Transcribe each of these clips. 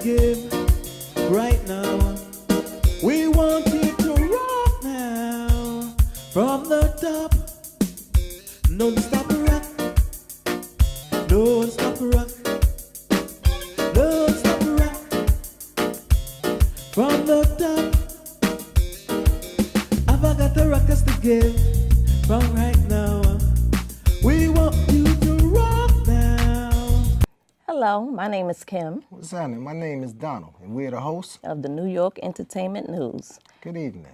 give right now. We want you to rock now from the top. Don't stop the rock. Don't stop the rock. Don't stop the rock from the top. Have I got the rockers to give from right now? We want you to rock now. Hello, my name is Kim What's happening? My name is Donald, and we're the hosts. of the New York Entertainment News. Good evening.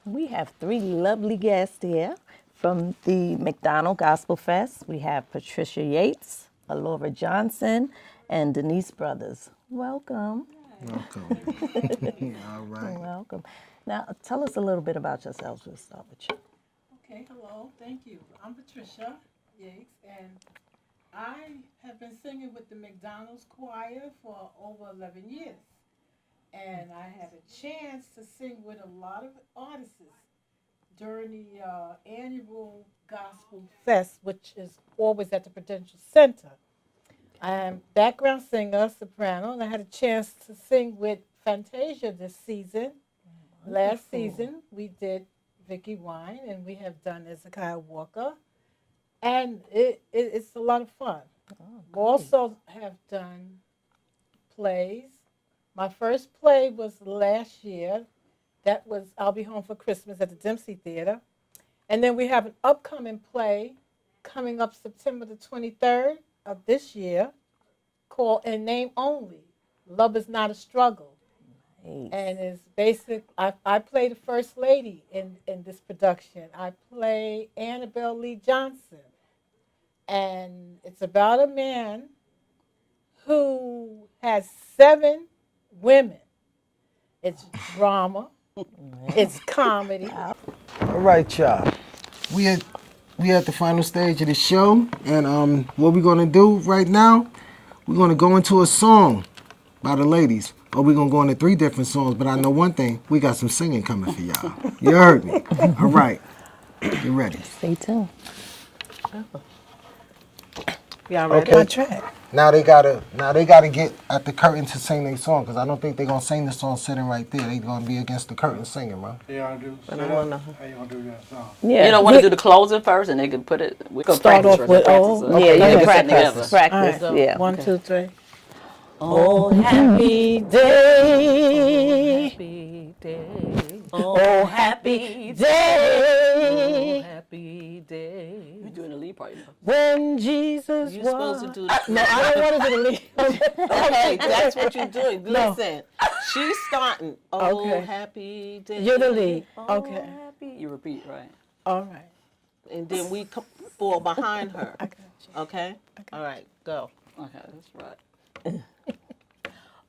We have three lovely guests here from the McDonald Gospel Fest. We have Patricia Yates, Alora Johnson, and Denise Brothers. Welcome. Welcome. All right. Welcome. Now, tell us a little bit about yourselves. We'll start with you. Okay, hello, thank you. I'm Patricia Yates, and I have been singing with the McDonald's Choir for over 11 years. And I had a chance to sing with a lot of artists during the annual Gospel Fest, which is always at the Prudential Center. I'm background singer, soprano, and I had a chance to sing with Fantasia this season. Last season, we did Vicky Wine, and we have done Hezekiah Walker. And it's a lot of fun. We also have done plays. My first play was last year. That was I'll Be Home for Christmas at the Dempsey Theater. And then we have an upcoming play coming up September the 23rd of this year called In Name Only, Love is Not a Struggle. Nice. And it's basic. I play the First Lady in this production. I play Annabelle Lee Johnson. And it's about a man who has 7 women. It's drama. It's comedy. All right, y'all. We at the final stage of the show, and what we're gonna do right now, we're gonna go into a song by the ladies. Or we're gonna go into 3 different songs, but I know one thing, we got some singing coming for y'all. You heard me. All right. You ready? Stay tuned. Y'all ready? Okay. My track. Now they gotta get at the curtain to sing their song, because I don't think they're gonna sing the song sitting right there. They gonna be against the curtain singing, bro. Yeah, I do. But I wanna- How you gonna do that song? Yeah. You don't want to do the closing first, and they can put it. We can Start practice off first, with, practice oh, it. Yeah, okay. you Go can ahead. practice. All Practice, right. yeah. 1, 2, 3. Oh, happy day. Happy day. Oh, happy day. Happy day. You're doing the lead part, you know. When Jesus You're was. supposed to do No, I don't want to do the lead. Okay, that's what you're doing. No. Listen, she's starting. Oh, Okay. happy day. You're the lead. Oh, Okay. happy. You repeat, right? All right. And then we fall behind her. I got you. Okay? All right, go. Okay, that's right.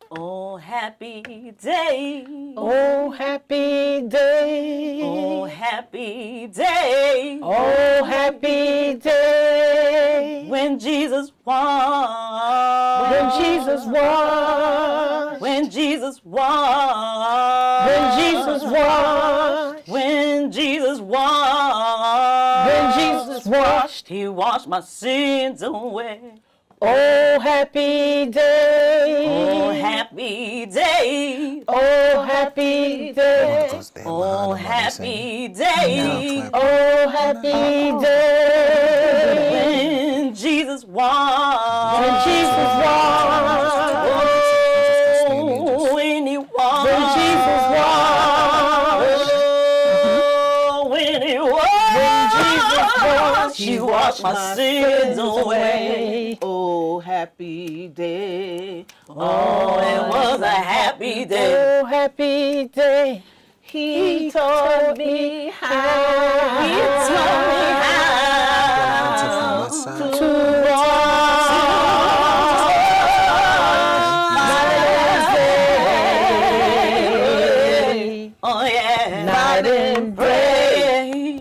Oh, happy day. Oh, happy day. Oh, happy day. Oh, happy day. When Jesus won. When Jesus washed. When Jesus won. When Jesus washed. When Jesus won. When Jesus washed. He washed my sins away. Oh, happy day. Oh, happy day. Oh, happy day. Oh, happy day. Oh, happy day. When Jesus won. When Jesus washed. Oh, when he won. When Jesus washed. Oh, when he won. When Jesus washed. He washed my sins away. Oh, happy day. Oh, it was a happy day. Oh, happy day. He taught me how. He taught me how To oh yeah, Night and pray,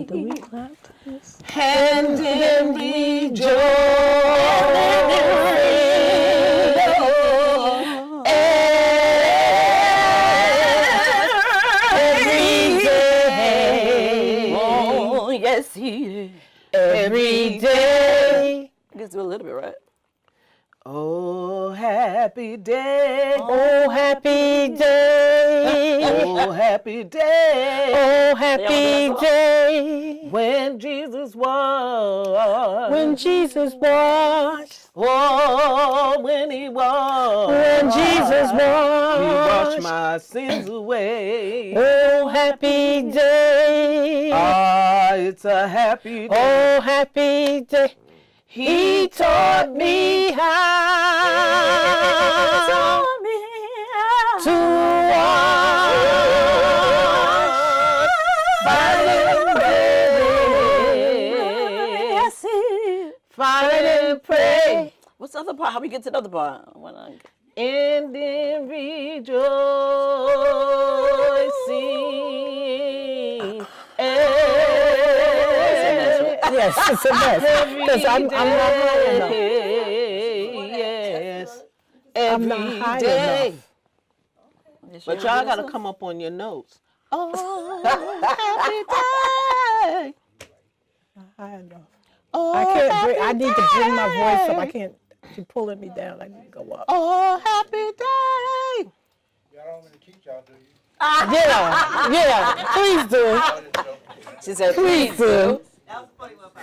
Do we clap? and then rejoice. Every day. Oh yes, he is. Every day. I guess do a little bit, right? Oh, happy happy day. Oh, happy day. Oh, happy day. Oh, happy day. When Jesus was. When Jesus washed. Oh, when he was. When Jesus He washed. washed my sins away. Oh, happy day. Ah, it's a happy day. Oh, happy day. He taught me how to walk by fight and pray. What's the other part? How we get to the other part? And in rejoicing. Yes, it's a mess. Because I'm not high enough. Yes. I'm not Every high day. enough. But y'all got to come up on your notes. Oh, happy day. Not high enough. Oh, I can't bring, I happy need to bring my voice up. I day. can't. She's pulling me down. I need to go up. Oh, happy day. Y'all don't want me to teach y'all, do you? Yeah, please do. She said, Please do.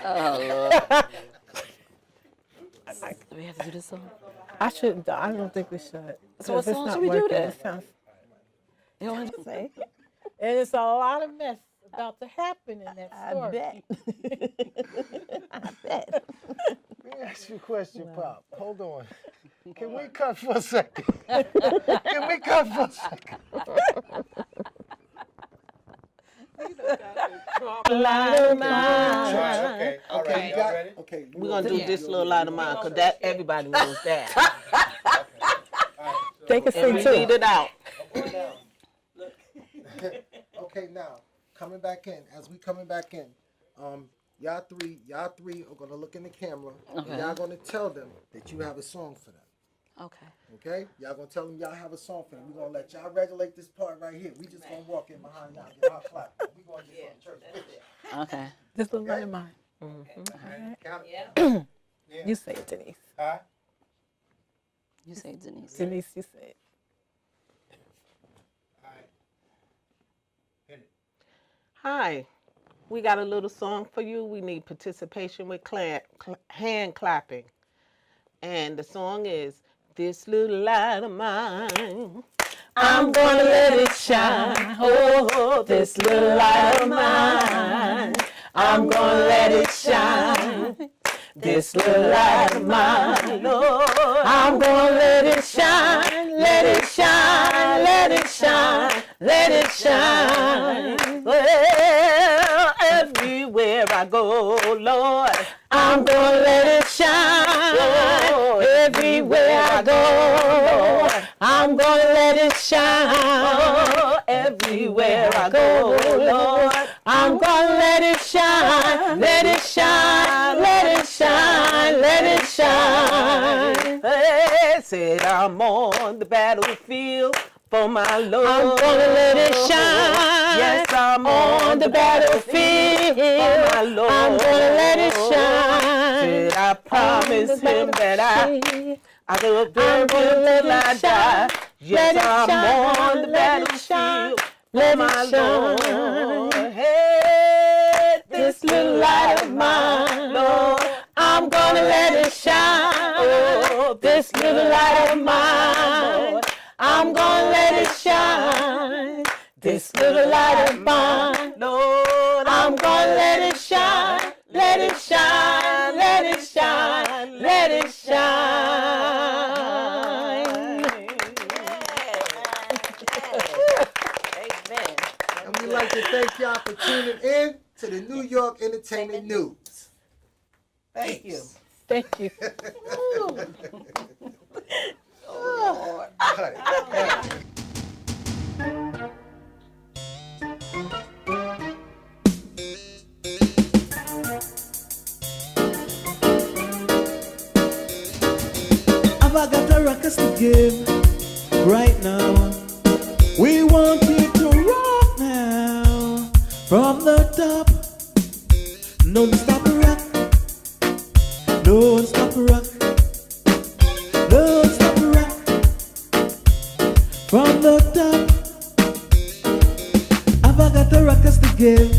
oh, Lord. Do we have to do this song? I shouldn't. I don't think we should. So what Because it's song not should we do working. then? It sounds, You don't want to say? and it's a lot of mess about to happen in that I story. bet. I bet. Let me ask you a question, Pop. Hold on. Can we cut for a second? Can we cut for a second? Light of mine. Okay, all right, y'all ready? Okay. We're going to do this little light of mine because that everybody knows that. They can And sing we too. lead it out. Okay, now coming back in. As we coming back in, y'all three are gonna look in the camera. Okay. And y'all gonna tell them that you have a song for them. Okay. Okay? Y'all gonna tell them y'all have a song for them. We're gonna let y'all regulate this part right here. We just gonna walk in behind y'all, get our clap. We gonna get from church picture. Okay. This little light of mine. Count it. You say it, Denise. Huh? You say Denise. Denise, you say it. All right. Hit it. Hi. We got a little song for you. We need participation with hand clapping. And the song is This Little Light of Mine. I'm gonna let it shine. Oh, this little light of mine. I'm gonna let it shine. This little light of mine. Lord, I'm gonna let it shine. Let it shine. Let it shine. Let it shine. Well, everywhere I go, Lord, I'm gonna let it shine. Oh, everywhere I go, Lord, I'm gonna let it shine. Oh, everywhere I go, Lord, I'm gonna let it shine. Let it shine. Let it shine. Let it shine. They said I'm on the battlefield for my Lord. I'm gonna let it shine. Yes, I'm on the battlefield for my Lord. I'm gonna let it shine. Said I promise him that I will do him till I die. Yes, I'm on the battlefield for my Lord. Hey, this little light of mine, Lord, I'm gonna let it shine. Oh, this little light of mine, I'm gonna let it shine. This little light of mine, Lord, I'm gonna let it shine. Let it shine, let it shine, let it shine. Amen. And we'd like to thank y'all for tuning in to the New York Entertainment News. Thank you. Thank you. Cut it. Have I got a ruckus to give right now? We want you to rock now from the top. Don't stop the rock. Don't stop the rock. Don't stop the rock. from the top. Have I got the rockers to give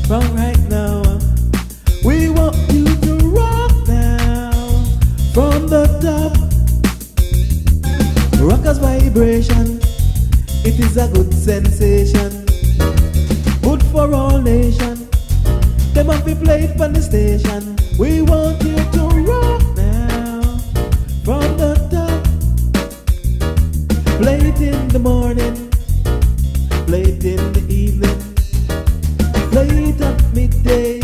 from right now? We want you to rock now from the top. Rockers vibration, it is a good sensation, good for all nation. Them have be played from the station. We want you to rock now from the top. Play it in the morning, play it in the evening, play it at midday.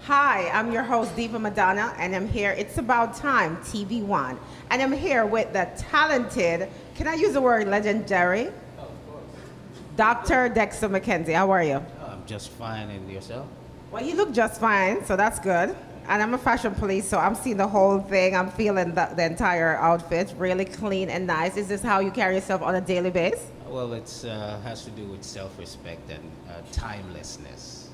Hi, I'm your host, Diva Madonna, and I'm here. It's About Time, TV1. And I'm here with the talented, can I use the word legendary? Oh, of course. Dr. Dexter McKenzie. How are you? Oh, I'm just fine, and yourself? Well, you look just fine, so that's good. And I'm a fashion police, so I'm seeing the whole thing. I'm feeling the entire outfit, really clean and nice. Is this how you carry yourself on a daily basis? Well, it has to do with self-respect and timelessness.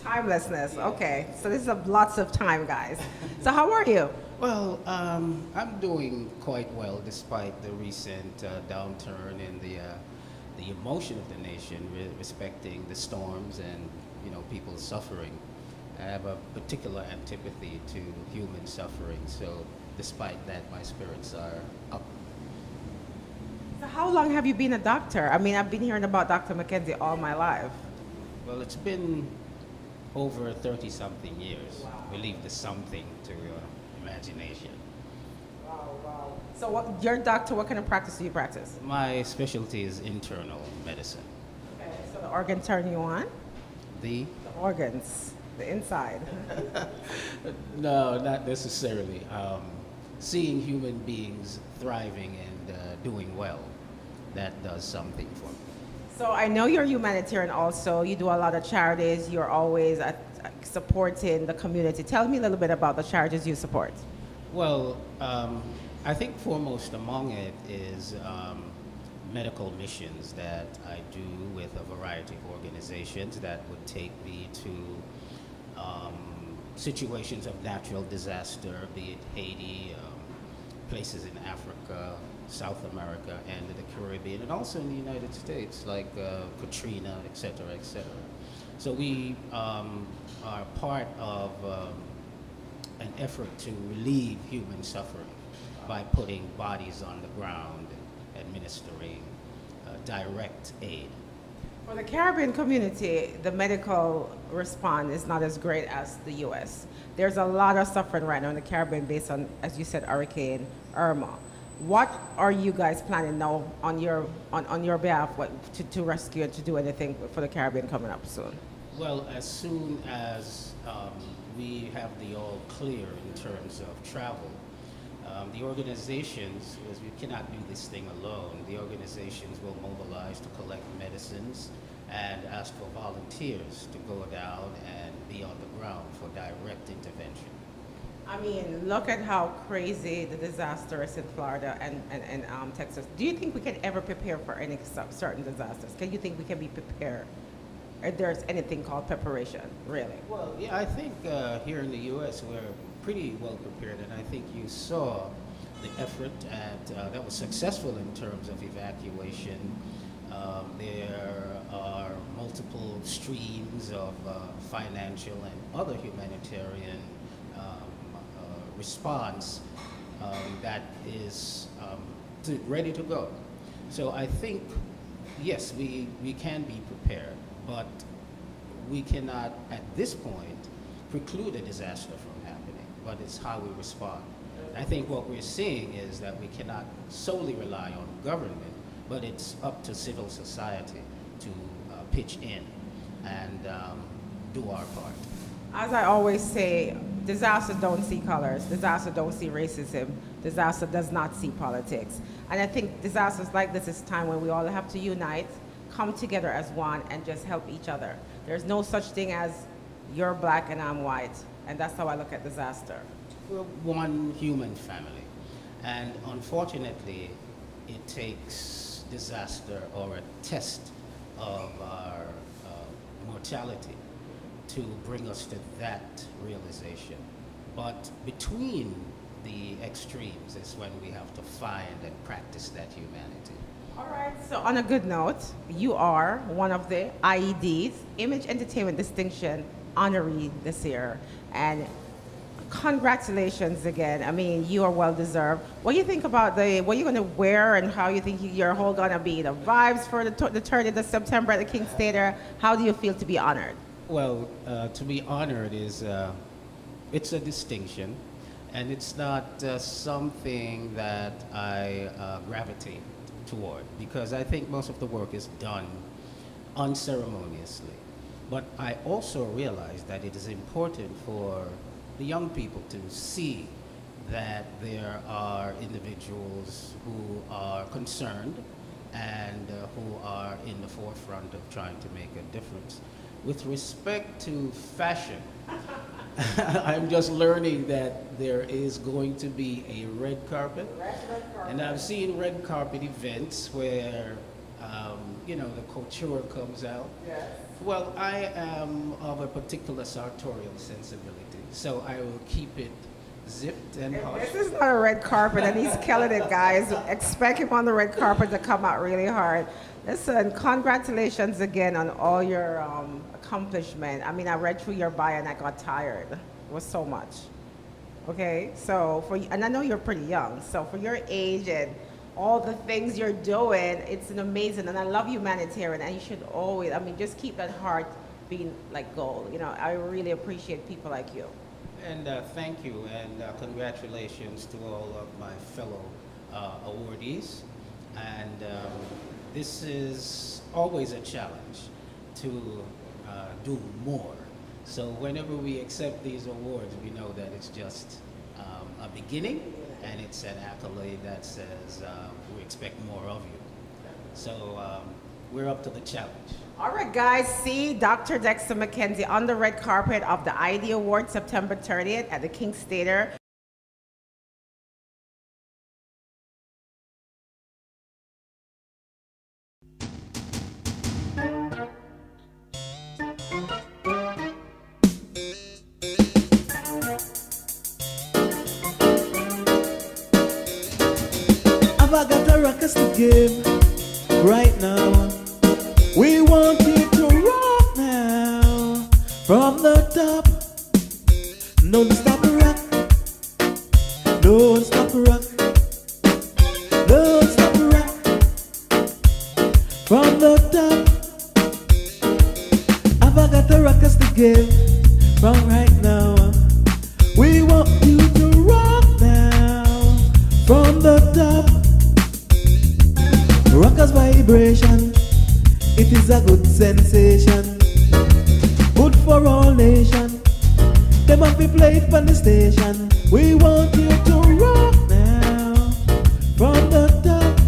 Timelessness, okay. So this is lots of time, guys. So how are you? Well, I'm doing quite well despite the recent downturn in the emotion of the nation, respecting the storms and people suffering. I have a particular antipathy to human suffering, so despite that, my spirits are up. So how long have you been a doctor? I mean, I've been hearing about Dr. McKenzie all my life. Well, it's been over 30-something years. Wow. We leave the something to your imagination. Wow. So you're a doctor, what kind of practice do you practice? My specialty is internal medicine. Okay, so the organ turn you on? The organs, the inside. No, not necessarily. Seeing human beings thriving and doing well, that does something for me. So I know you're a humanitarian also. You do a lot of charities. You're always supporting the community. Tell me a little bit about the charities you support. Well, I think foremost among it is medical missions that I do with a variety of organizations that would take me to situations of natural disaster, be it Haiti, places in Africa, South America, and the Caribbean, and also in the United States, like Katrina, et cetera, et cetera. So we are part of an effort to relieve human suffering by putting bodies on the ground and administering direct aid. For the Caribbean community, the medical response is not as great as the U.S. There's a lot of suffering right now in the Caribbean based on, as you said, Hurricane Irma. What are you guys planning now on your behalf to rescue and to do anything for the Caribbean coming up soon? Well, as soon as we have the all clear in terms of travel, the organizations, because we cannot do this thing alone, the organizations will mobilize to collect medicines and ask for volunteers to go down and be on the ground for direct intervention. I mean, look at how crazy the disaster is in Florida and Texas. Do you think we can ever prepare for any certain disasters? Can you think we can be prepared? Or there's anything called preparation, really? Well, yeah, I think here in the U.S. we're pretty well prepared, and I think you saw the effort that was successful in terms of evacuation. There are multiple streams of financial and other humanitarian response that is ready to go. So I think, yes, we can be prepared, but we cannot, at this point, preclude a disaster from happening, but it's how we respond. I think what we're seeing is that we cannot solely rely on government, but it's up to civil society to pitch in and do our part. As I always say, disaster don't see colors, disaster don't see racism, disaster does not see politics. And I think disasters like this is time when we all have to unite, come together as one, and just help each other. There's no such thing as you're black and I'm white, and that's how I look at disaster. We're one human family, and unfortunately, it takes disaster or a test of our mortality to bring us to that realization. But between the extremes is when we have to find and practice that humanity. All right, so on a good note, you are one of the IED's Image Entertainment Distinction honoree this year. And congratulations again. I mean, you are well deserved. What do you think about what you're going to wear and how you think your whole going to be? The vibes for the 30th of September at the King's Theater. How do you feel to be honored? Well, to be honored is, it's a distinction, and it's not something that I gravitate toward, because I think most of the work is done unceremoniously. But I also realize that it is important for the young people to see that there are individuals who are concerned and who are in the forefront of trying to make a difference. With respect to fashion, I'm just learning that there is going to be a red carpet. And I've seen red carpet events where, the couture comes out. Yes. Well, I am of a particular sartorial sensibility, so I will keep it zipped and hush. This is not a red carpet, and he's killing it, guys. Expect him on the red carpet to come out really hard. Listen, congratulations again on all your accomplishment. I mean, I read through your bio and I got tired. It was so much. Okay, so and I know you're pretty young, so for your age and all the things you're doing, it's an amazing, and I love humanitarian, and you should always, just keep that heart being like gold. I really appreciate people like you. And thank you, and congratulations to all of my fellow awardees. And this is always a challenge to do more. So whenever we accept these awards, we know that it's just a beginning, and it's an accolade that says we expect more of you. So we're up to the challenge. All right, guys, see Dr. Dexter McKenzie on the red carpet of the ID Award September 30th at the King's Theater. I've got a ruckus to give right now. We want you to rock now from the top. Don't stop the rock. Don't stop the rock. Don't stop the rock from the top. I've got a ruckus to give from right now. We want you to rock now from the top. Rockers vibration, it is a good sensation, good for all nation. Them have be played from the station. We want you to rock now from the top.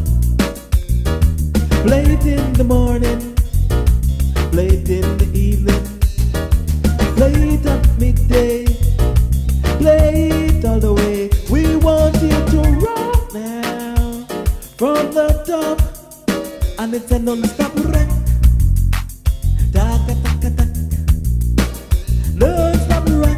Play it in the morning, play it in the evening, play it at midday, play it all the way. We want you to rock now from the top. And it's a non-stop wreck. Tak-a-tak-a-tak. Non-stop wreck.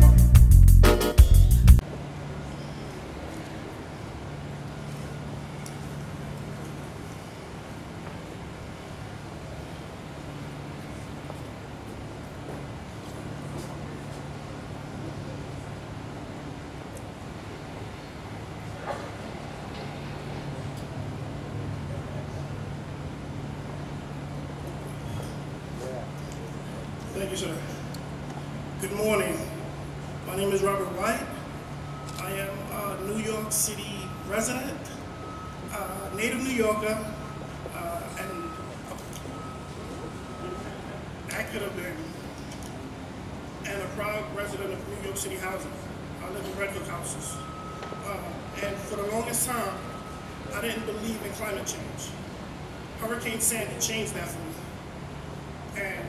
Thank you, sir. Good morning. My name is Robert White. I am a New York City resident, native New Yorker, and active and a proud resident of New York City housing. I live in Red Hook houses. And for the longest time, I didn't believe in climate change. Hurricane Sandy changed that for me. And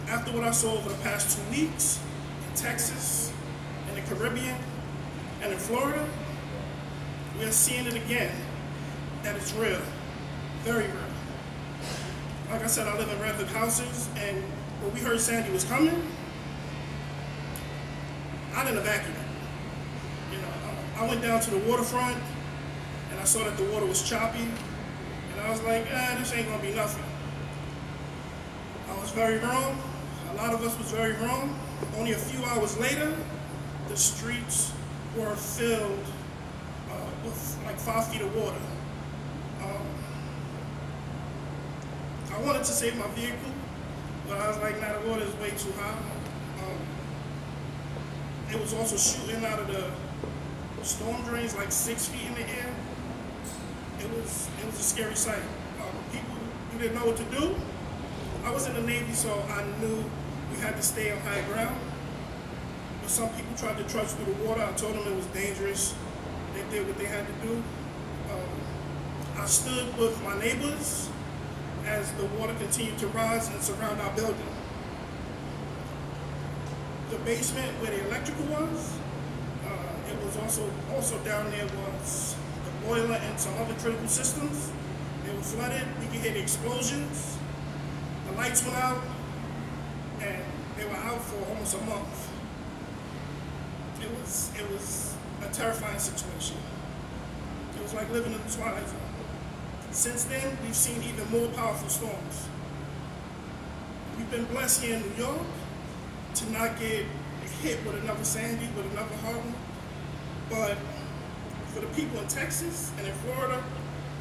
after what I saw over the past 2 weeks in Texas, in the Caribbean, and in Florida, we are seeing it again, that it's real, very real. Like I said, I live in Red Hook houses, and when we heard Sandy was coming, I didn't evacuate. I went down to the waterfront, and I saw that the water was choppy, and I was like, this ain't gonna be nothing. I was very wrong. A lot of us was very wrong. Only a few hours later, the streets were filled with like 5 feet of water. I wanted to save my vehicle, but I was like, nah, the water is way too high. It was also shooting out of the storm drains like 6 feet in the air. It was a scary sight. People who didn't know what to do. I was in the Navy, so I knew we had to stay on high ground. But some people tried to trudge through the water. I told them it was dangerous. They did what they had to do. I stood with my neighbors as the water continued to rise and surround our building. The basement where the electrical was, it was also down there was the boiler and some other critical systems. They were flooded. We could hear the explosions. The lights went out, and they were out for almost a month. It was a terrifying situation. It was like living in the Twilight Zone. Since then, we've seen even more powerful storms. We've been blessed here in New York to not get hit with another Sandy, with another Harlem. But for the people in Texas and in Florida,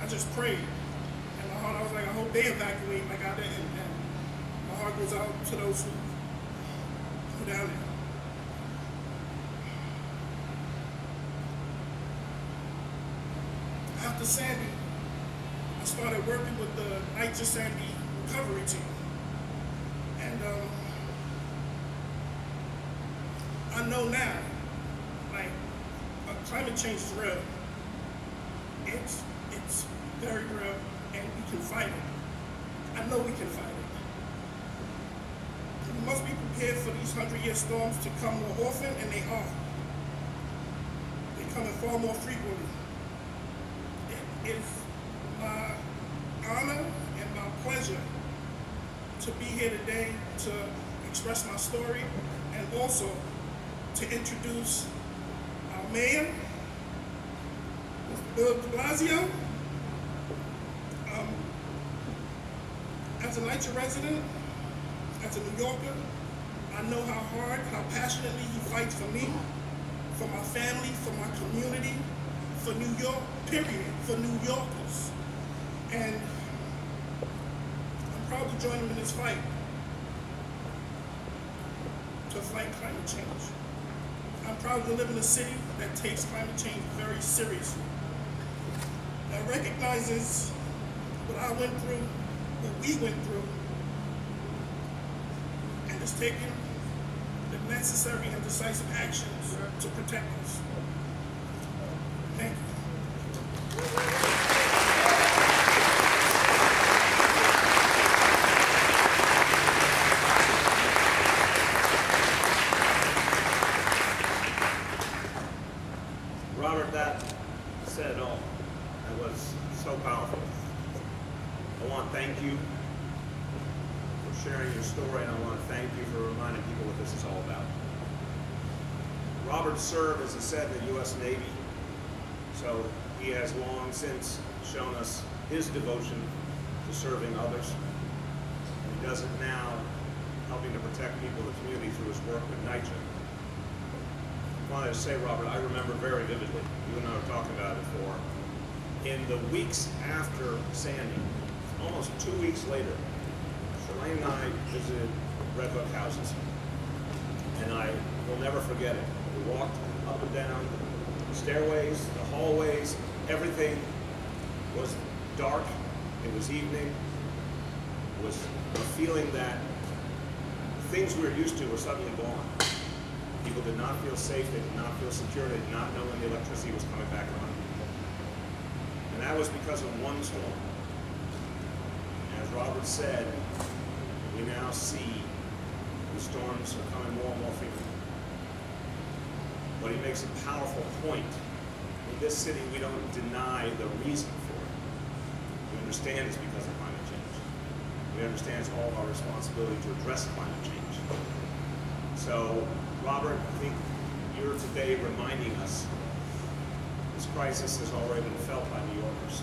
I just prayed. In my heart, I was like, I hope they evacuate like I did. And my heart goes out to those who down there. After Sandy, I started working with the NYCHA Sandy recovery team. And I know now, like, climate change is real. It's very real, and we can fight it. I know we can fight it. We must be prepared for these 100-year storms to come more often, and they are. They're coming far more frequently. It is my honor and my pleasure to be here today to express my story and also to introduce our mayor, Mr. Blasio. As a NYCHA resident, as a New Yorker, I know how hard, how passionately he fights for me, for my family, for my community, for New York, period, for New Yorkers. And I'm proud to join him in this fight, to fight climate change. I'm proud to live in a city that takes climate change very seriously, that recognizes what I went through, what we went through, and is taking the necessary and decisive actions to protect us. Thank you. Robert, that said it all. That was so powerful. I want to thank you for sharing your story, and I want to thank you for reminding people what this is all about. Robert served, as I said, in the U.S. Navy, so he has long since shown us his devotion to serving others. And he does it now, helping to protect people in the community through his work with NYCHA. I wanted to say, Robert, I remember very vividly, you and I were talking about it before, in the weeks after Sandy, almost 2 weeks later, Shalane and I visited Red Hook houses, and I will never forget it. We walked up and down the stairways, the hallways, everything was dark, it was evening, it was a feeling that things we were used to were suddenly gone. People did not feel safe, they did not feel secure, they did not know when the electricity was coming back on. And that was because of one storm. As Robert said, we now see the storms are coming more and more frequently. But he makes a powerful point. In this city, we don't deny the reason for it. We understand it's because of climate change. We understand it's all our responsibility to address climate change. So, Robert, I think you're today reminding us this crisis has already been felt by New Yorkers.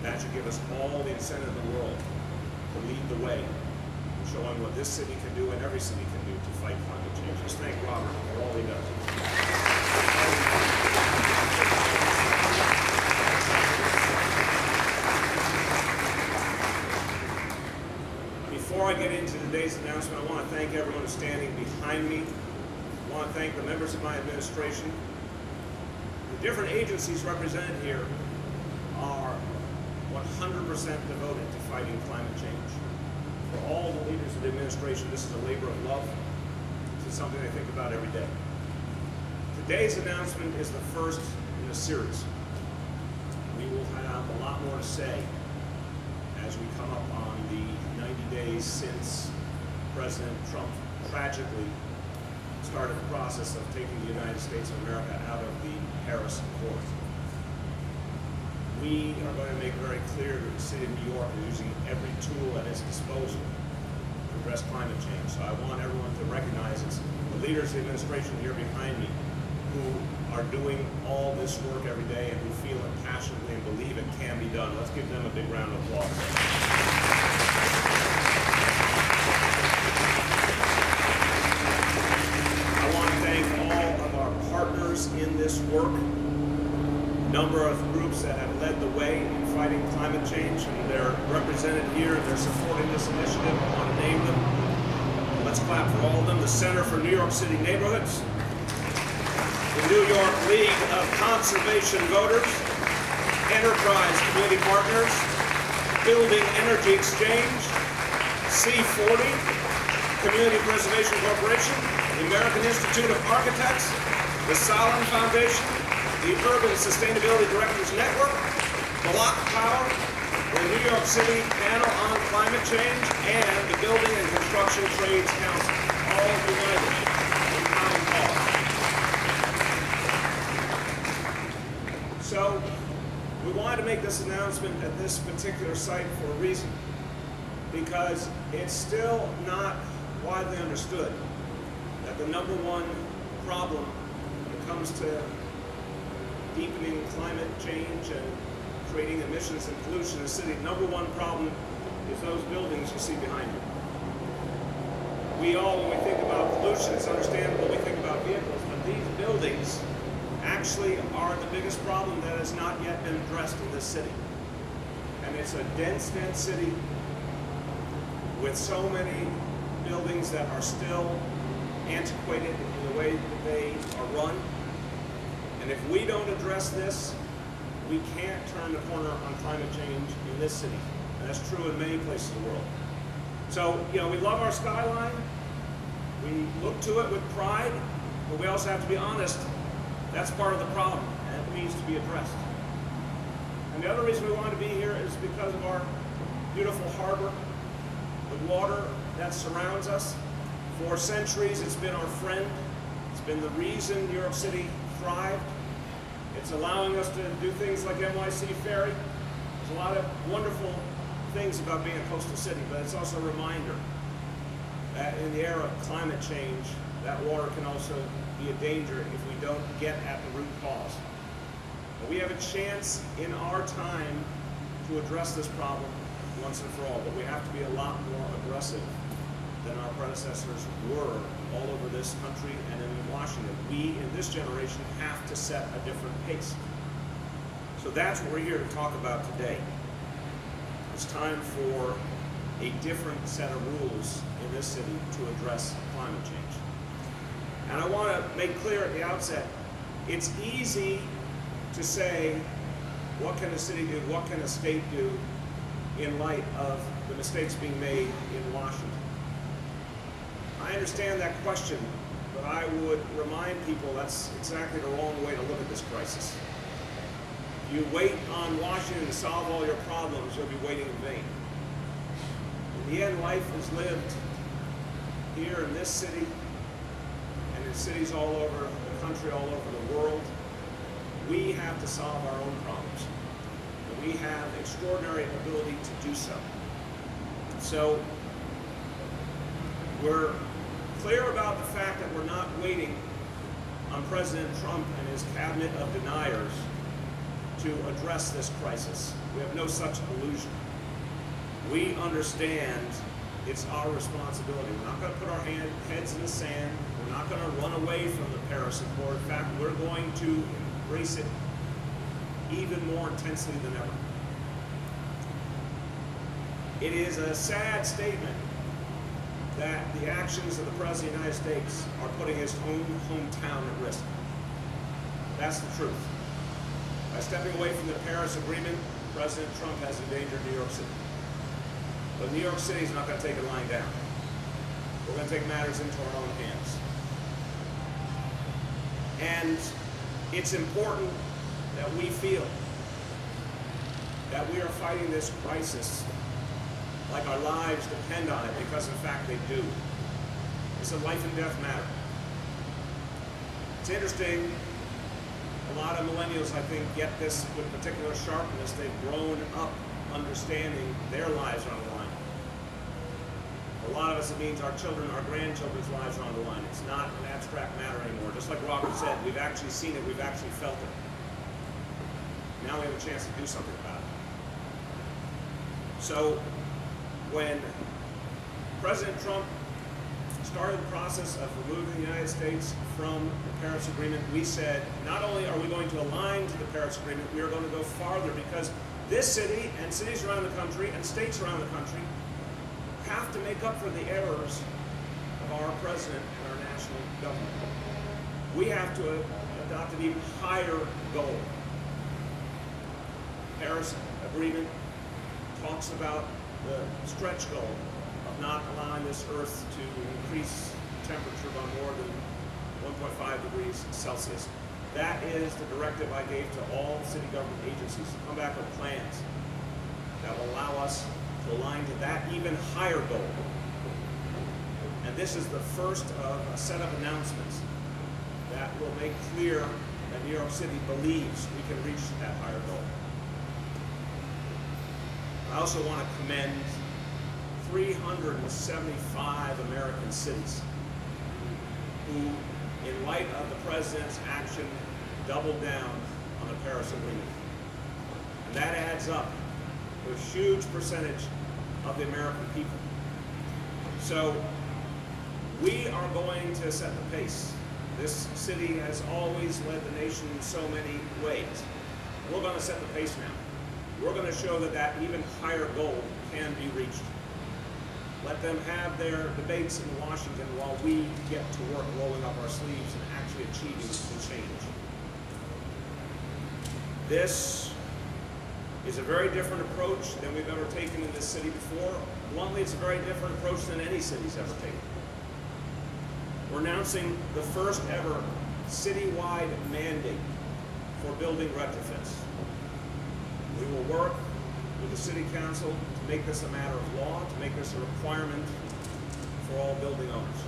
that should give us all the incentive in the world to lead the way, showing what this city can do and every city can do to fight climate change. Just thank Robert for all he does. Before I get into today's announcement, I want to thank everyone who's standing behind me. I want to thank the members of my administration. The different agencies represented here are 100% devoted to fighting climate change. For all the leaders of the administration, this is a labor of love. This is something I think about every day. Today's announcement is the first in a series. We will have a lot more to say as we come up on the 90 days since President Trump tragically started the process of taking the United States of America out of the Paris Accord. We are going to make very clear that the city of New York is using every tool at its disposal to address climate change. So I want everyone to recognize it's the leaders of the administration here behind me who are doing all this work every day and who feel it passionately and believe it can be done. Let's give them a big round of applause. In this work, a number of groups that have led the way in fighting climate change, and they're represented here, they're supporting this initiative. I want to name them. Let's clap for all of them. The Center for New York City Neighborhoods, the New York League of Conservation Voters, Enterprise Community Partners, Building Energy Exchange, C40, Community Preservation Corporation, the American Institute of Architects, the Solon Foundation, the Urban Sustainability Directors Network, Block Power, the New York City Panel on Climate Change, and the Building and Construction Trades Council, all united in common cause. So, we wanted to make this announcement at this particular site for a reason, because it's still not widely understood that the number one problem comes to deepening climate change and creating emissions and pollution in the city, number one problem is those buildings you see behind you. We all, when we think about pollution, it's understandable we think about vehicles, but these buildings actually are the biggest problem that has not yet been addressed in this city. And it's a dense city with so many buildings that are still antiquated in the way that they are run. And if we don't address this, we can't turn the corner on climate change in this city. And that's true in many places in the world. So, we love our skyline. We look to it with pride, but we also have to be honest. That's part of the problem, and it needs to be addressed. And the other reason we want to be here is because of our beautiful harbor, the water that surrounds us. For centuries, it's been our friend. It's been the reason New York City thrived. It's allowing us to do things like NYC Ferry. There's a lot of wonderful things about being a coastal city, but it's also a reminder that in the era of climate change, that water can also be a danger if we don't get at the root cause. But we have a chance in our time to address this problem once and for all, but we have to be a lot more aggressive than our predecessors were all over this country and in Washington. We, in this generation, have to set a different pace. So that's what we're here to talk about today. It's time for a different set of rules in this city to address climate change. And I want to make clear at the outset, it's easy to say, what can a city do, what can a state do in light of the mistakes being made in Washington? I understand that question, but I would remind people that's exactly the wrong way to look at this crisis. If you wait on Washington to solve all your problems, you'll be waiting in vain. In the end, life is lived here in this city and in cities all over the country, all over the world. We have to solve our own problems. And we have extraordinary ability to do so. So we're clear about the fact that we're not waiting on President Trump and his cabinet of deniers to address this crisis. We have no such illusion. We understand it's our responsibility. We're not going to put our heads in the sand. We're not going to run away from the Paris Accord. In fact, we're going to embrace it even more intensely than ever. It is a sad statement that the actions of the President of the United States are putting his own hometown at risk. That's the truth. By stepping away from the Paris Agreement, President Trump has endangered New York City. But New York City is not going to take it lying down. We're going to take matters into our own hands. And it's important that we feel that we are fighting this crisis like our lives depend on it, because in fact they do. It's a life and death matter. It's interesting, a lot of millennials, I think, get this with particular sharpness. They've grown up understanding their lives are on the line. For a lot of us, it means our children, our grandchildren's lives are on the line. It's not an abstract matter anymore. Just like Robert said, we've actually seen it, we've actually felt it. Now we have a chance to do something about it. So, when President Trump started the process of removing the United States from the Paris Agreement, we said, not only are we going to align to the Paris Agreement, we are going to go farther, because this city and cities around the country and states around the country have to make up for the errors of our president and our national government. We have to adopt an even higher goal. The Paris Agreement talks about the stretch goal of not allowing this Earth to increase temperature by more than 1.5 degrees Celsius. That is the directive I gave to all city government agencies to come back with plans that will allow us to align to that even higher goal. And this is the first of a set of announcements that will make clear that New York City believes we can reach that higher goal. I also want to commend 375 American cities who, in light of the president's action, doubled down on the Paris Agreement. And that adds up to a huge percentage of the American people. So we are going to set the pace. This city has always led the nation in so many ways. We're going to set the pace now. We're going to show that that even higher goal can be reached. Let them have their debates in Washington while we get to work rolling up our sleeves and actually achieving the change. This is a very different approach than we've ever taken in this city before. Bluntly, it's a very different approach than any city's ever taken. We're announcing the first ever citywide mandate for building retrofits. We will work with the City Council to make this a matter of law, to make this a requirement for all building owners.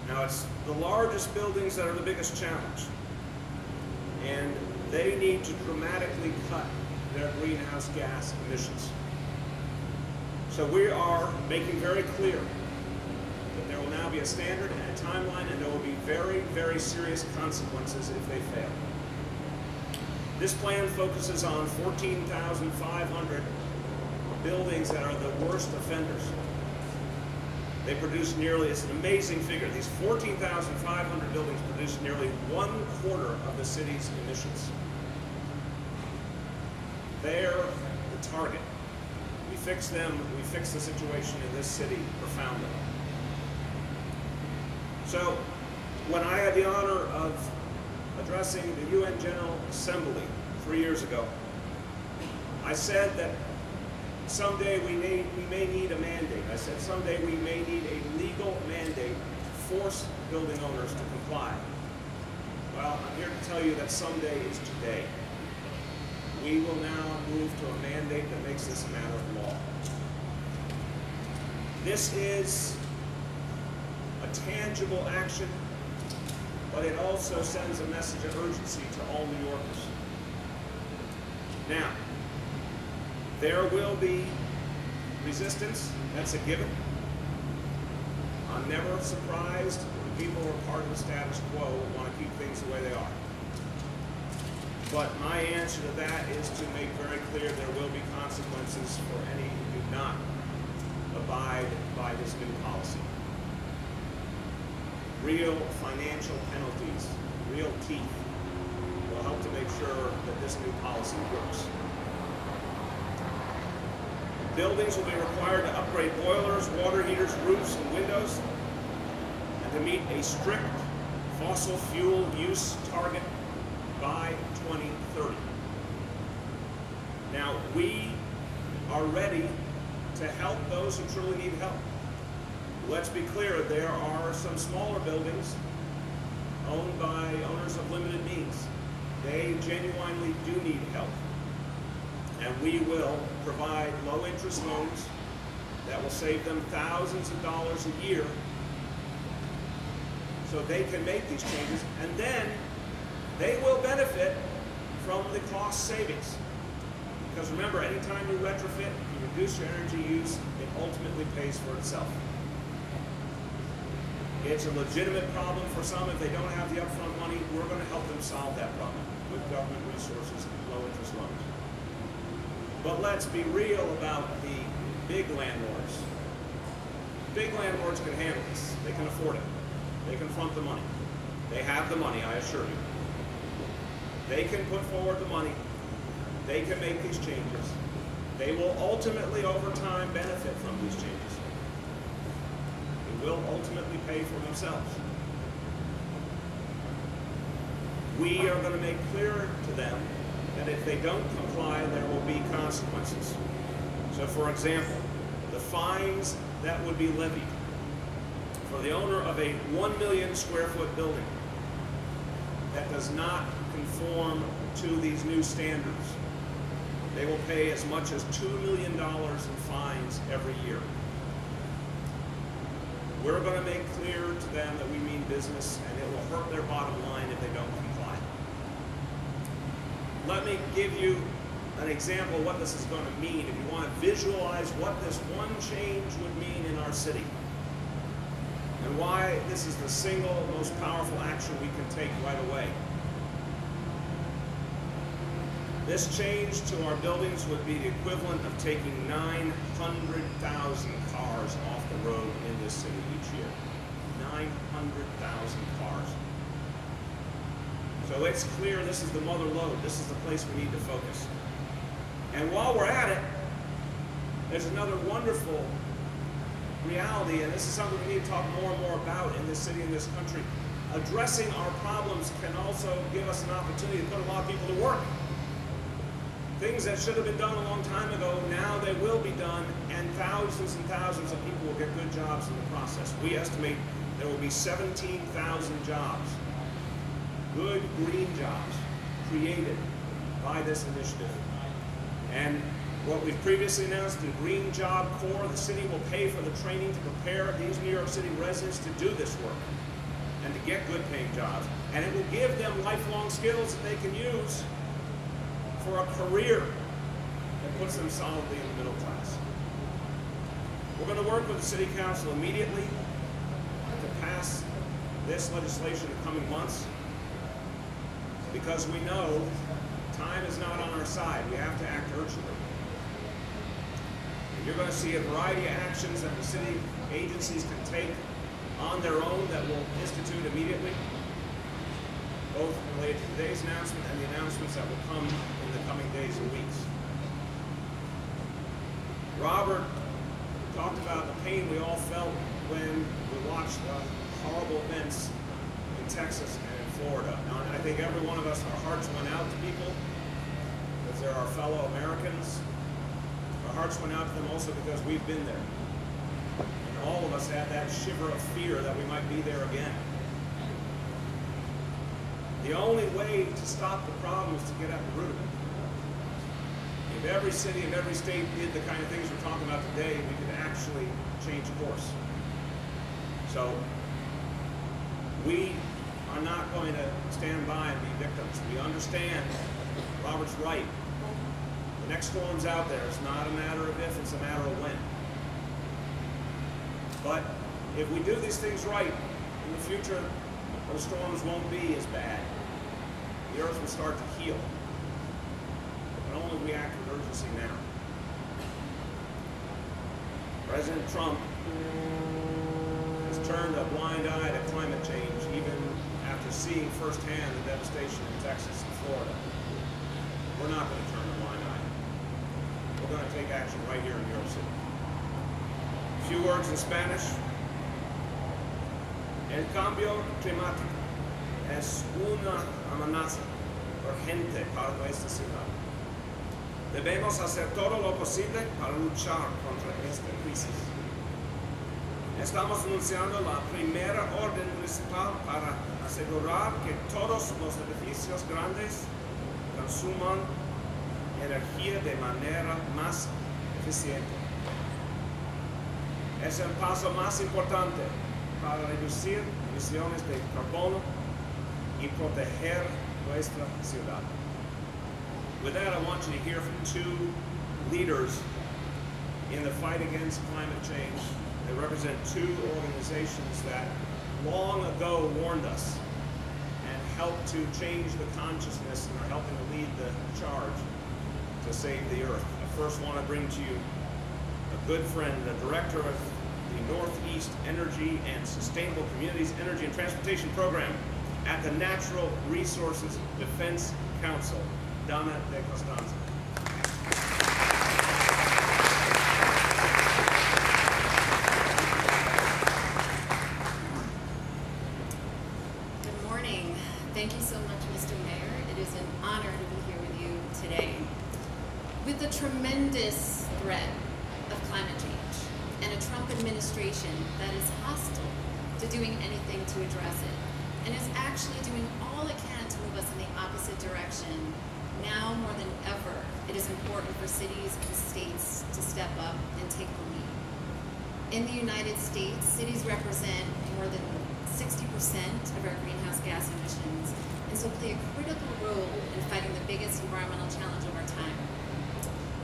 Now, it's the largest buildings that are the biggest challenge, and they need to dramatically cut their greenhouse gas emissions. So we are making very clear that there will now be a standard and a timeline, and there will be very, very serious consequences if they fail. This plan focuses on 14,500 buildings that are the worst offenders. They produce nearly, it's an amazing figure, these 14,500 buildings produce nearly 1/4 of the city's emissions. They're the target. We fix them, we fix the situation in this city profoundly. So, when I had the honor of addressing the UN General Assembly 3 years ago, I said that someday we may need a mandate. I said someday we may need a legal mandate to force building owners to comply. Well, I'm here to tell you that someday is today. We will now move to a mandate that makes this a matter of law. This is a tangible action, but it also sends a message of urgency to all New Yorkers. Now, there will be resistance, that's a given. I'm never surprised when people who are part of the status quo want to keep things the way they are. But my answer to that is to make very clear there will be consequences for any who do not abide by this new policy. Real financial penalties, real teeth, will help to make sure that this new policy works. Buildings will be required to upgrade boilers, water heaters, roofs, and windows, and to meet a strict fossil fuel use target by 2030. Now, we are ready to help those who truly need help. Let's be clear, there are some smaller buildings owned by owners of limited means. They genuinely do need help. And we will provide low-interest loans that will save them thousands of dollars a year so they can make these changes, and then they will benefit from the cost savings. Because remember, anytime you retrofit, you reduce your energy use, it ultimately pays for itself. It's a legitimate problem for some. If they don't have the upfront money, we're going to help them solve that problem with government resources and low-interest loans. But let's be real about the big landlords. Big landlords can handle this. They can afford it. They can front the money. They have the money, I assure you. They can put forward the money. They can make these changes. They will ultimately, over time, benefit from these changes. They will ultimately pay for themselves. We are going to make clear to them that if they don't comply, there will be consequences. So, for example, the fines that would be levied for the owner of a 1 million square foot building that does not conform to these new standards, they will pay as much as $2 million in fines every year. We're going to make clear to them that we mean business, and it will hurt their bottom line if they don't comply. Let me give you an example of what this is going to mean if you want to visualize what this one change would mean in our city and why this is the single most powerful action we can take right away. This change to our buildings would be the equivalent of taking 900,000 cars off the road in this city each year. 900,000 cars. So it's clear this is the mother lode. This is the place we need to focus. And while we're at it, there's another wonderful reality, and this is something we need to talk more and more about in this city and this country. Addressing our problems can also give us an opportunity to put a lot of people to work. Things that should have been done a long time ago, now they will be done, and thousands of people will get good jobs in the process. We estimate there will be 17,000 jobs, good green jobs, created by this initiative. And what we've previously announced, the Green Job Corps, the city will pay for the training to prepare these New York City residents to do this work and to get good paying jobs. And it will give them lifelong skills that they can use for a career that puts them solidly in the middle class. We're going to work with the City Council immediately to pass this legislation in the coming months because we know time is not on our side. We have to act urgently. You're going to see a variety of actions that the city agencies can take on their own that will institute immediately, both related to today's announcement and the announcements that will come in the coming days and weeks. Robert talked about the pain we all felt when we watched the horrible events in Texas and in Florida. Now, I think every one of us, our hearts went out to people because they're our fellow Americans. Our hearts went out to them also because we've been there. And all of us had that shiver of fear that we might be there again. The only way to stop the problem is to get at the root of it. If every city and every state did the kind of things we're talking about today, we could actually change course. So we are not going to stand by and be victims. We understand Robert's right. The next storm's out there. It's not a matter of if, it's a matter of when. But if we do these things right, in the future, those storms won't be as bad. the earth will start to heal. But only we act with urgency now. President Trump has turned a blind eye to climate change, even after seeing firsthand the devastation in Texas and Florida. We're not going to turn a blind eye. We're going to take action right here in New York City. A few words in Spanish. El cambio climático es una amenaza urgente para nuestra ciudad. Debemos hacer todo lo posible para luchar contra esta crisis. Estamos anunciando la primera orden municipal para asegurar que todos los edificios grandes consuman energía de manera más eficiente. Es el paso más importante para reducir emisiones de carbono y proteger nuestra ciudad. With that, I want you to hear from two leaders in the fight against climate change. They represent two organizations that long ago warned us and helped to change the consciousness and are helping to lead the charge to save the earth. I first want to bring to you a good friend, the director of the Northeast Energy and Sustainable Communities Energy and Transportation Program at the Natural Resources Defense Council, Donna De Costanza. Good morning. Thank you so much, Mr. Mayor. It is an honor to be here with you today. With the tremendous threat of climate change and a Trump administration that is hostile to doing anything to address it and is actually doing all it can to move us in the opposite direction, now more than ever, it is important for cities and states to step up and take the lead. In the United States, cities represent more than 60% of our greenhouse gas emissions, and so play a critical role in fighting the biggest environmental challenge of our time.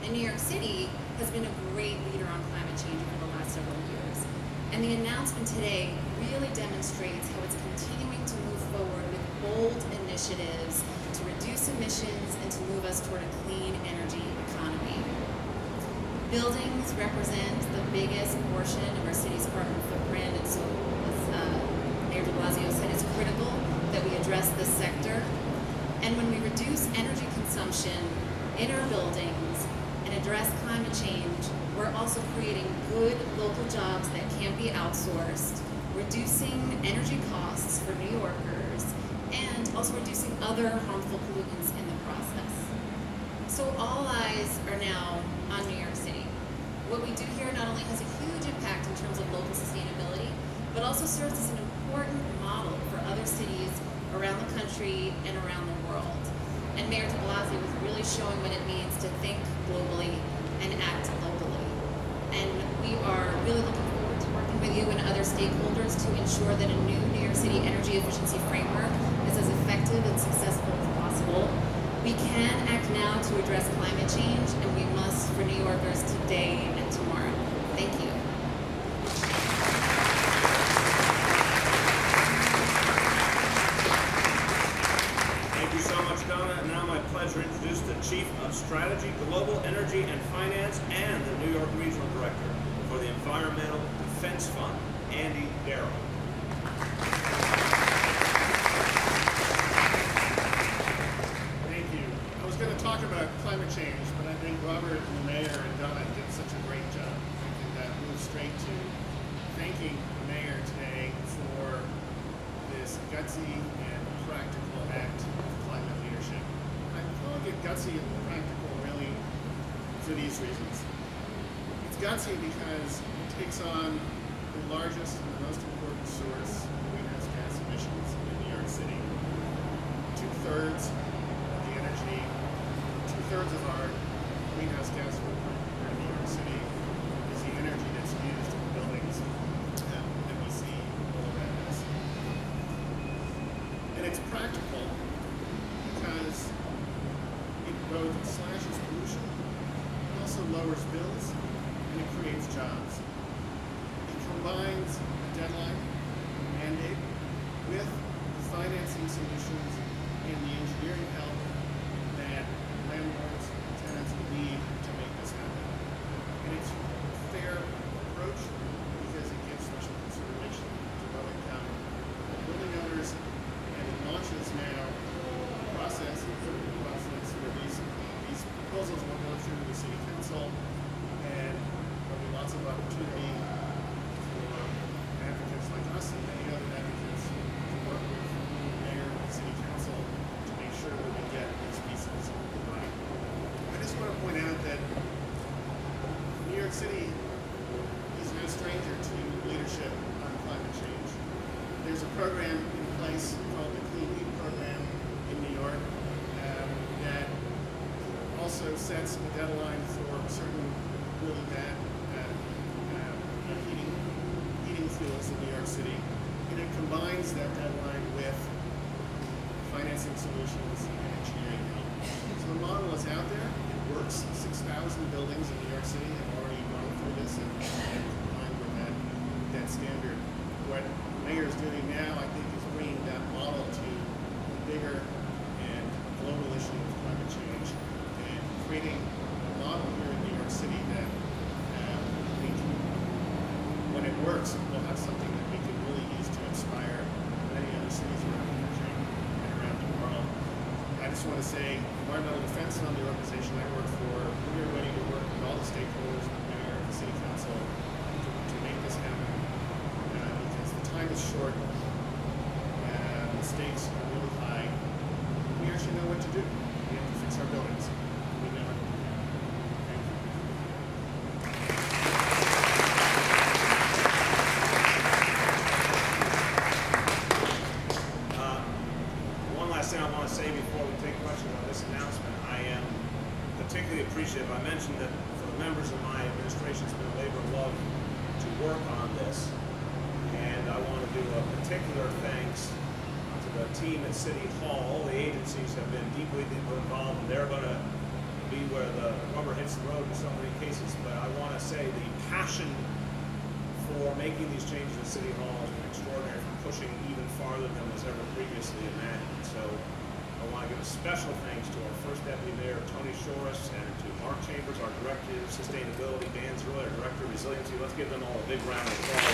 And New York City has been a great leader on climate change over the last several years. And the announcement today really demonstrates how it's continuing to move forward with bold initiatives to reduce emissions and to move us toward a clean energy economy. Buildings represent the biggest portion of our city's carbon footprint, and so as Mayor de Blasio said, it's critical that we address this sector. And when we reduce energy consumption in our buildings and address climate change, we're also creating good local jobs that can't be outsourced, reducing energy costs for New Yorkers, and also reducing other harmful pollutants in the process. So all eyes are now on New York City. What we do here not only has a huge impact in terms of local sustainability, but also serves as an important model for other cities around the country and around the world. And Mayor de Blasio is really showing what it means to think globally and act locally. And we are really looking forward to working with you and other stakeholders to ensure that a new New York City energy efficiency framework is as effective and successful as possible. We can act now to address climate change, and we must for New Yorkers today and tomorrow. Thank you. Thank you so much, Donna. And now my pleasure to introduce the Chief of Strategy, Global Energy and Finance, and the New York Regional Director for the Environmental Defense Fund, Andy Darrow. Thank you. I was going to talk about climate change, but I think Robert and the Mayor and Donna did such a great job. We can move straight to thanking the Mayor today for this gutsy and practical act of climate leadership. I'm calling it gutsy and practical really for these reasons. It's gutsy because it takes on the largest and the most important source of greenhouse gas emissions in New York City. Two-thirds of the energy, two-thirds of our greenhouse gas footprint here in New York City is the energy that's used in buildings that we see all around us. And it's practical because it both slashes pollution, it also lowers bills, and it creates jobs. It combines a deadline mandate with financing solutions and the engineering help that landlords and tenants need to make this happen. And it's a fair approach because it gives special consideration to low-income building owners, and it launches now a process where these proposals will go through the city council, and there'll be lots of opportunity for advocates like us and many other advocates to work with the mayor and the city council to make sure that we get these pieces right. I just want to point out that New York City is no stranger to leadership on climate change. There's a program in place called the Clean Heat Program in New York that also sets a deadline for certain really bad heating fuels in New York City, and it combines that deadline with financing solutions and engineering help. So the model is out there, it works. 6,000 buildings in New York City have already gone through this and combined with that standard. What the mayor is doing now, I think, is bringing that model to a bigger and global issue of climate change and creating a model here in New York City that I think, when it works, we'll have something that we can really use to inspire many other cities around the country and around the world. I just want to say, Environmental Defense Fund, the organization I work for, we're ready to work with all the stakeholders, the mayor, the city council, to make this happen. Because the time is short, the stakes are really high. We actually know what to do. We have to fix our buildings. We know it. Thank you. One last thing I want to say before we take questions on this announcement. I am particularly appreciative. I mentioned that for the members of my administration, it's been a labor of love to work on this. And I want to do a particular thanks to the team at City Hall. The agencies have been deeply involved, and they're going to be where the rubber hits the road in so many cases. But I want to say the passion for making these changes at City Hall has been extraordinary, from pushing even farther than was ever previously imagined. So I want to give a special thanks to our first Deputy Mayor, Tony Shorus, and to Mark Chambers, our Director of Sustainability, Dan Zerler, our Director of Resiliency. Let's give them all a big round of applause.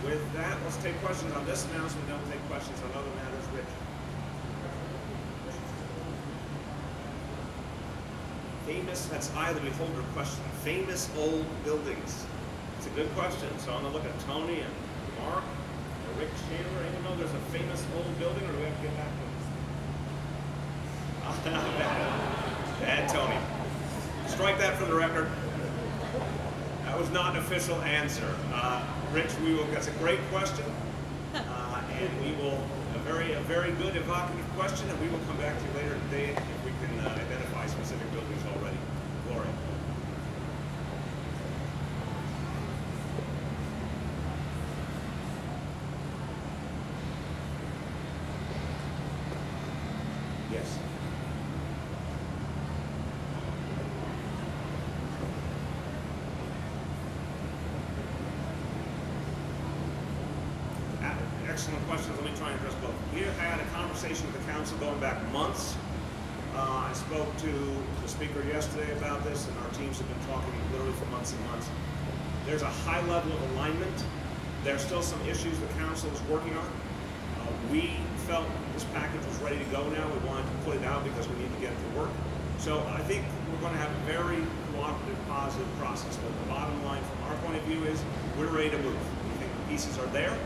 With that, let's take questions on this announcement. Don't take questions on other matters. Rich. Famous, that's eye of the beholder question. Famous old buildings. It's a good question. So I'm going to look at Tony and Mark and Rick Chandler. Anyone know there's a famous old building, or do we have to get back to this? Bad Tony. Strike that from the record. That was not an official answer. Rich, that's a great question. And we will, a very good evocative question, and we will come back to you later today if we can identify specific buildings already. Gloria. Yes. Excellent questions. Let me try and address both. We have had a conversation with the council going back months. I spoke to the speaker yesterday about this, and our teams have been talking literally for months and months. There's a high level of alignment. There's still some issues the council is working on. We felt this package was ready to go now. We wanted to put it out because we need to get it to work. So I think we're going to have a very cooperative, positive process. But the bottom line from our point of view is we're ready to move. We think the pieces are there.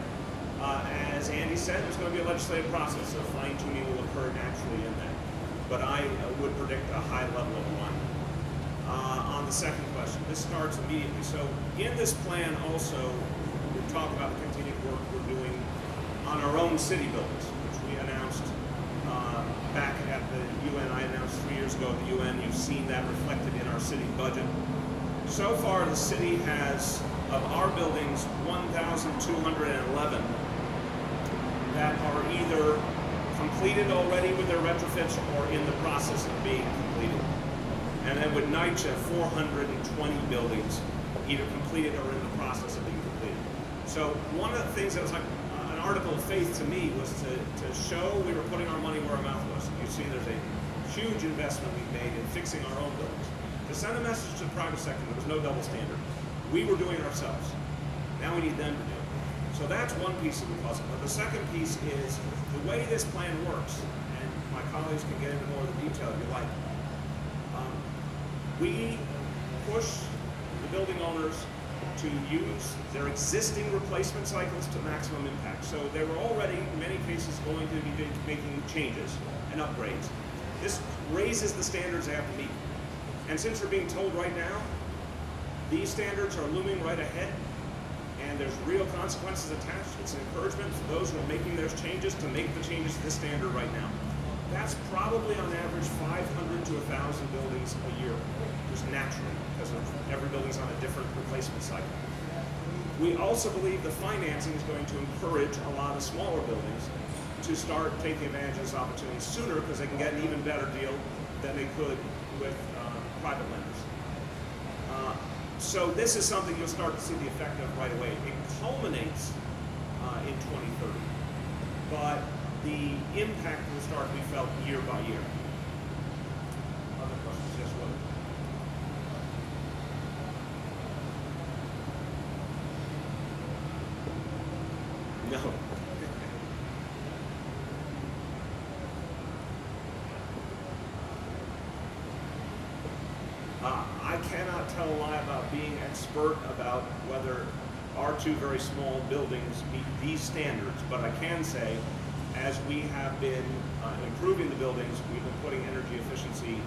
As Andy said, there's going to be a legislative process, so fine-tuning will occur naturally in that. But I would predict a high level of alignment. On the second question, this starts immediately. So in this plan also, we talk about the continued work we're doing on our own city buildings, which we announced back at the UN. I announced 3 years ago at the UN. You've seen that reflected in our city budget. So far, the city has, of our buildings, 1,211 that are either completed already with their retrofits or in the process of being completed. And then with NYCHA, 420 buildings either completed or in the process of being completed. So one of the things that was like an article of faith to me was to show we were putting our money where our mouth was. You see there's a huge investment we made in fixing our own buildings. To send a message to the private sector, there was no double standard. We were doing it ourselves. Now we need them to do it. So that's one piece of the puzzle. But the second piece is the way this plan works, and my colleagues can get into more of the detail if you like. We push the building owners to use their existing replacement cycles to maximum impact. So they were already, in many cases, going to be making changes and upgrades. This raises the standards they have to meet. And since we're being told right now, these standards are looming right ahead, and there's real consequences attached. It's an encouragement for those who are making those changes to make the changes to this standard right now. That's probably on average 500 to 1,000 buildings a year, just naturally, because every building's on a different replacement cycle. We also believe the financing is going to encourage a lot of smaller buildings to start taking advantage of this opportunity sooner, because they can get an even better deal than they could with private lenders. So this is something you'll start to see the effect of right away. It culminates in 2030, but the impact will start to be felt year by year. Other questions? Yes, what? No. I cannot tell a lie about being expert about whether our two very small buildings meet these standards, but I can say, as we have been improving the buildings, we've been putting energy efficiency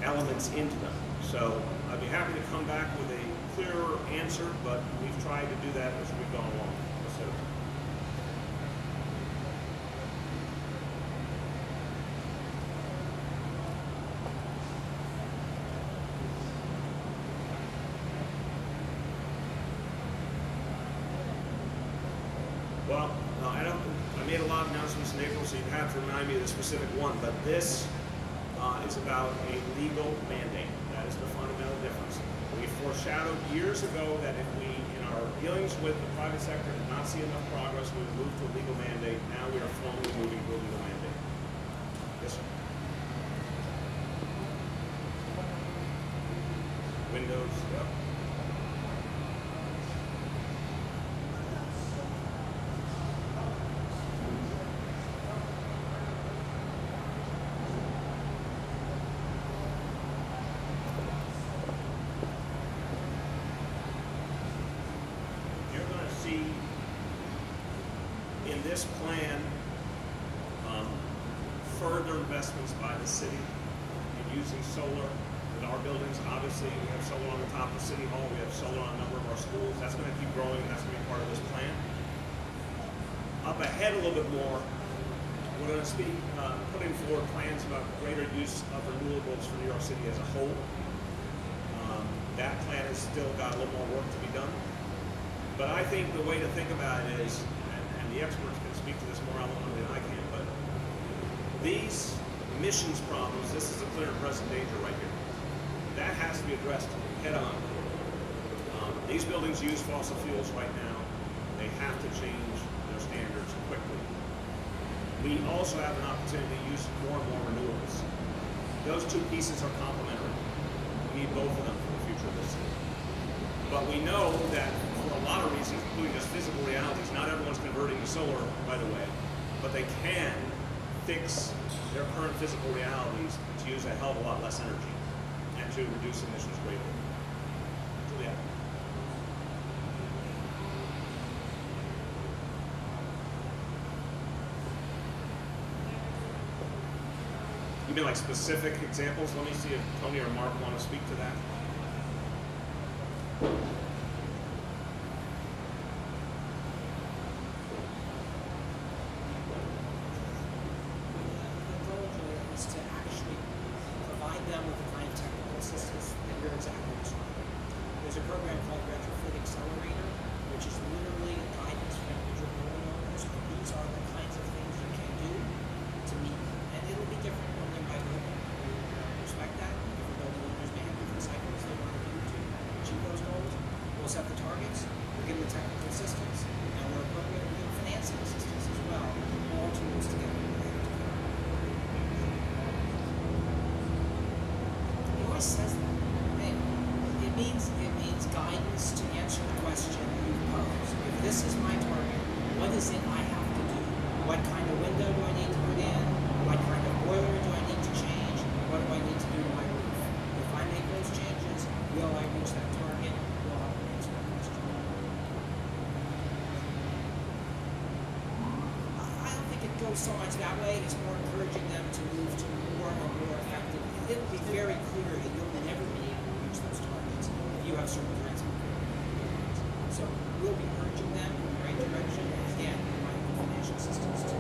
elements into them. So I'd be happy to come back with a clearer answer, but we've tried to do that as we've gone along. So, well, I made a lot of announcements in April, so you have to remind me of the specific one, but this is about a legal mandate. That is the fundamental difference. We foreshadowed years ago that if we, in our dealings with the private sector, did not see enough progress, we would move to a legal mandate. Now we are formally moving to a legal mandate. Yes, sir. Windows, yep. In this plan, further investments by the city in using solar in our buildings. Obviously, we have solar on the top of City Hall. We have solar on a number of our schools. That's going to keep growing. That's going to be part of this plan. Up ahead a little bit more, we're going to be putting forward plans about greater use of renewables for New York City as a whole. That plan has still got a little more work to be done. But I think the way to think about it is, and the experts can speak to this more eloquently than I can, but these emissions problems, this is a clear and present danger right here. That has to be addressed head on. These buildings use fossil fuels right now. They have to change their standards quickly. We also have an opportunity to use more and more renewables. Those two pieces are complementary. We need both of them for the future of this city. But we know that for a lot of reasons, including just physical realities, not everyone's converting to solar right away, but they can fix their current physical realities to use a hell of a lot less energy and to reduce emissions greatly. Julia. You mean like specific examples? Let me see if Tony or Mark want to speak to that. so much that way. It's more encouraging them to move to more and more effective. It will be very clear that you'll never be able to reach those targets if you have certain kinds of programs. So we'll be urging them in the right direction, and again, providing financial assistance too.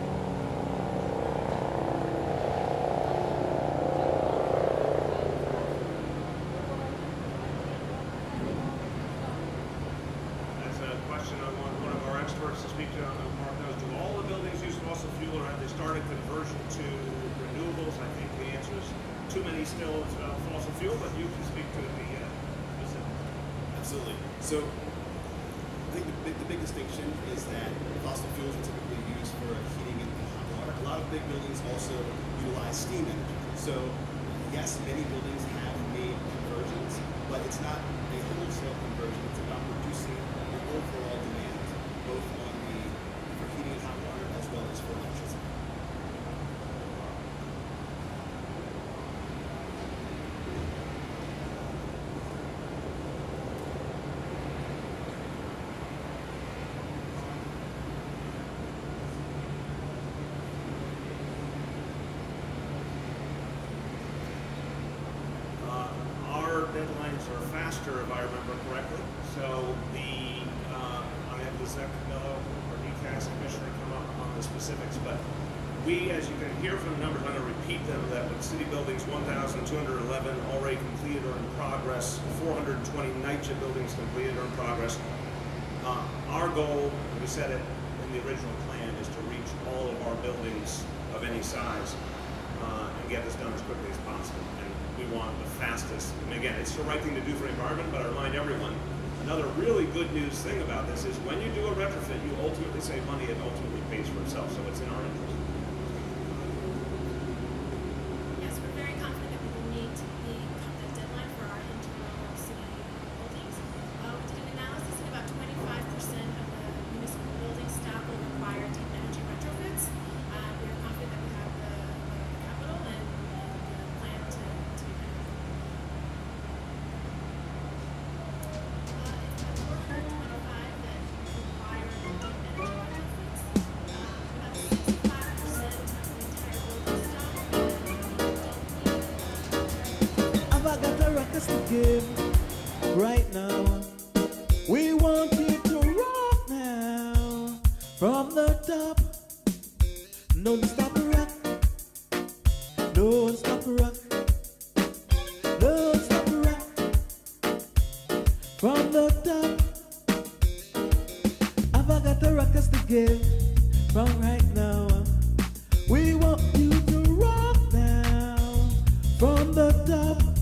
That's a question I want one of our experts to speak to. Mark knows, do all the buildings use fossil fuel, or have they started conversion to renewables? I think the answer is too many still is fossil fuel, but you can speak to the specifics. Absolutely. So I think the big distinction is that fossil fuels are typically used for heating and hot water. A lot of big buildings also utilize steam energy. So yes, many buildings have made conversions, but it's not a wholesale conversion. It's about reducing the overall demand, both on for heating and hot water as well as for electricity. Our deadlines are faster, if I remember correctly. So I have the Zach Camillo, our DCAS commissioner, come up on the specifics, but we, as you can hear from the numbers, I'm going to repeat them, that with city buildings 1,211 already completed or in progress, 420 NYCHA buildings completed or in progress. Our goal, we said it in the original plan, is to reach all of our buildings of any size and get this done as quickly as possible. And we want the fastest. And again, it's the right thing to do for the environment, but I remind everyone, another really good news thing about this is when you do a retrofit, you ultimately save money and ultimately pays for itself, so it's in our interest. Yes, we're very confident that we will meet the deadline for our internal city buildings. We did an analysis and about 25% of the municipal building staff will require deep energy retrofits. We are confident that we have the capital and the plan to do that. It's about 425 that require deep energy retrofits. About 65% of the entire building stock don't need I've got the records to give right now. We want you to rock now from the top. Don't stop the rock. Don't stop the rock. Don't stop the rock from the top. I've got the records to give from right now. We want you to rock now from the top.